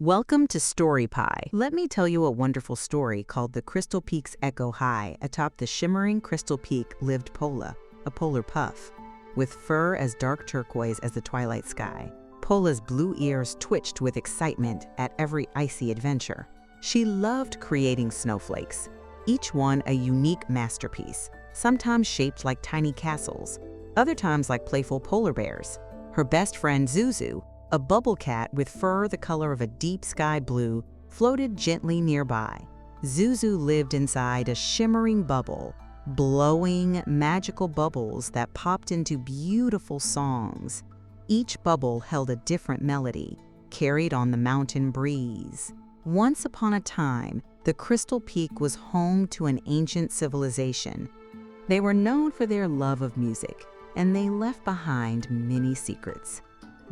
Welcome to Story Pie. Let me tell you a wonderful story called The Crystal Peaks Echo High. Atop the shimmering crystal peak lived Pola, a polar puff, with fur as dark turquoise as the twilight sky. Pola's blue ears twitched with excitement at every icy adventure. She loved creating snowflakes, each one a unique masterpiece, sometimes shaped like tiny castles, other times like playful polar bears. Her best friend Zuzu, a bubble cat with fur the color of a deep sky blue, floated gently nearby. Zuzu lived inside a shimmering bubble, blowing magical bubbles that popped into beautiful songs. Each bubble held a different melody, carried on the mountain breeze. Once upon a time, the Crystal Peak was home to an ancient civilization. They were known for their love of music, and they left behind many secrets.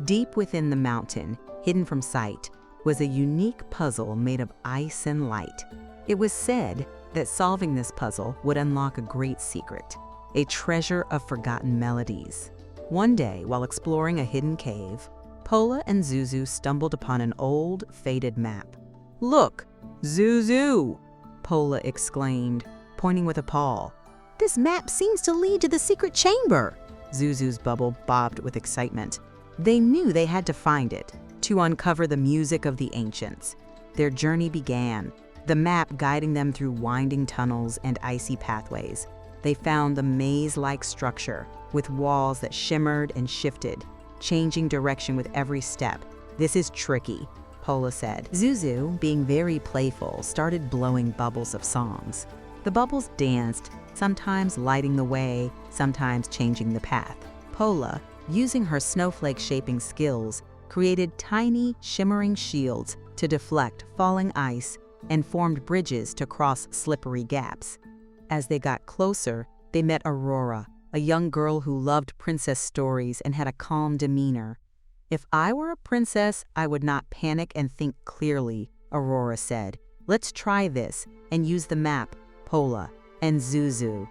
Deep within the mountain, hidden from sight, was a unique puzzle made of ice and light. It was said that solving this puzzle would unlock a great secret, a treasure of forgotten melodies. One day, while exploring a hidden cave, Pola and Zuzu stumbled upon an old, faded map. "Look, Zuzu!" Pola exclaimed, pointing with a paw. "This map seems to lead to the secret chamber!" Zuzu's bubble bobbed with excitement. They knew they had to find it, to uncover the music of the ancients. Their journey began, the map guiding them through winding tunnels and icy pathways. They found the maze-like structure, with walls that shimmered and shifted, changing direction with every step. "This is tricky," Pola said. Zuzu, being very playful, started blowing bubbles of songs. The bubbles danced, sometimes lighting the way, sometimes changing the path. Pola, using her snowflake shaping skills, created tiny, shimmering shields to deflect falling ice and formed bridges to cross slippery gaps. As they got closer, they met Aurora, a young girl who loved princess stories and had a calm demeanor. "If I were a princess, I would not panic and think clearly," Aurora said. "Let's try this and use the map, Pola and Zuzu."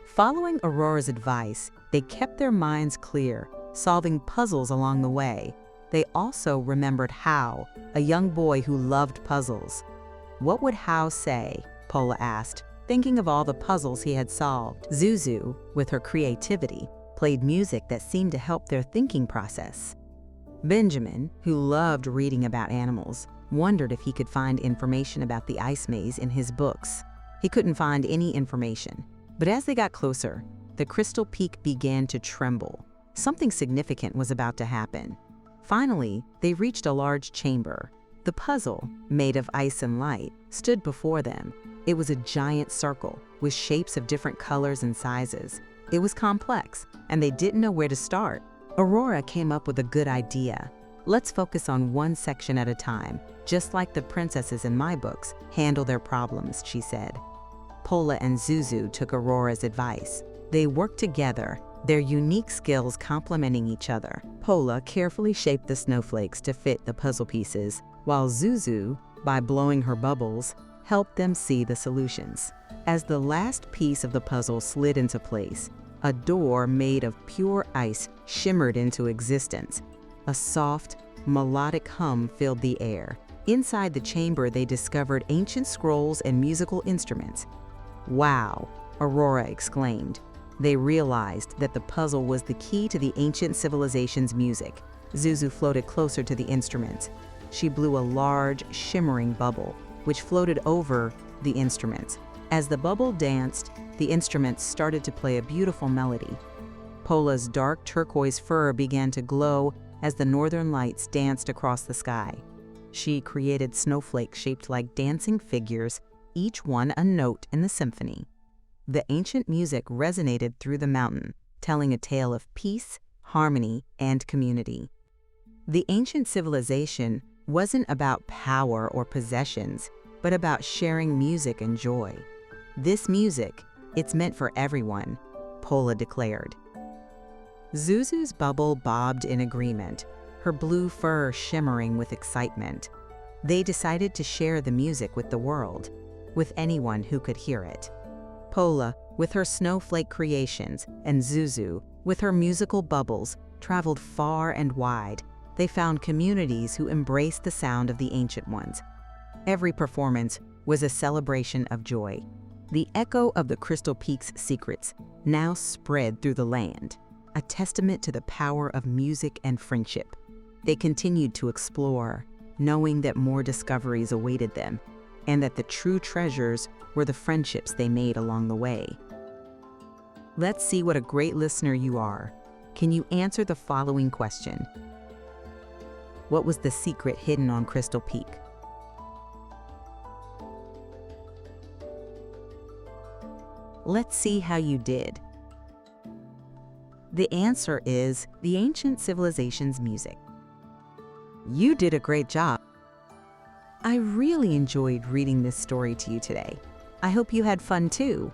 Following Aurora's advice, they kept their minds clear, solving puzzles along the way. They also remembered Hao, a young boy who loved puzzles. "What would Hao say?" Pola asked, thinking of all the puzzles he had solved. Zuzu, with her creativity, played music that seemed to help their thinking process. Benjamin, who loved reading about animals, wondered if he could find information about the ice maze in his books. He couldn't find any information. But as they got closer, the Crystal Peak began to tremble. Something significant was about to happen. Finally, they reached a large chamber. The puzzle, made of ice and light, stood before them. It was a giant circle with shapes of different colors and sizes. It was complex, and they didn't know where to start. Aurora came up with a good idea. "Let's focus on one section at a time, just like the princesses in my books handle their problems," she said. Pola and Zuzu took Aurora's advice. They worked together, their unique skills complementing each other. Pola carefully shaped the snowflakes to fit the puzzle pieces, while Zuzu, by blowing her bubbles, helped them see the solutions. As the last piece of the puzzle slid into place, a door made of pure ice shimmered into existence. A soft, melodic hum filled the air. Inside the chamber, they discovered ancient scrolls and musical instruments. "Wow!" Aurora exclaimed. They realized that the puzzle was the key to the ancient civilization's music. Zuzu floated closer to the instruments. She blew a large, shimmering bubble, which floated over the instruments. As the bubble danced, the instruments started to play a beautiful melody. Pola's dark turquoise fur began to glow as the northern lights danced across the sky. She created snowflakes shaped like dancing figures, each one a note in the symphony. The ancient music resonated through the mountain, telling a tale of peace, harmony, and community. The ancient civilization wasn't about power or possessions, but about sharing music and joy. "This music, it's meant for everyone," Pola declared. Zuzu's bubble bobbed in agreement, her blue fur shimmering with excitement. They decided to share the music with the world, with anyone who could hear it. Pola, with her snowflake creations, and Zuzu, with her musical bubbles, traveled far and wide, They found communities who embraced the sound of the ancient ones. Every performance was a celebration of joy. The echo of the Crystal Peaks' secrets now spread through the land, a testament to the power of music and friendship. They continued to explore, knowing that more discoveries awaited them, and that the true treasures were the friendships they made along the way. Let's see what a great listener you are. Can you answer the following question? What was the secret hidden on Crystal Peak? Let's see how you did. The answer is the ancient civilization's music. You did a great job. I really enjoyed reading this story to you today. I hope you had fun too.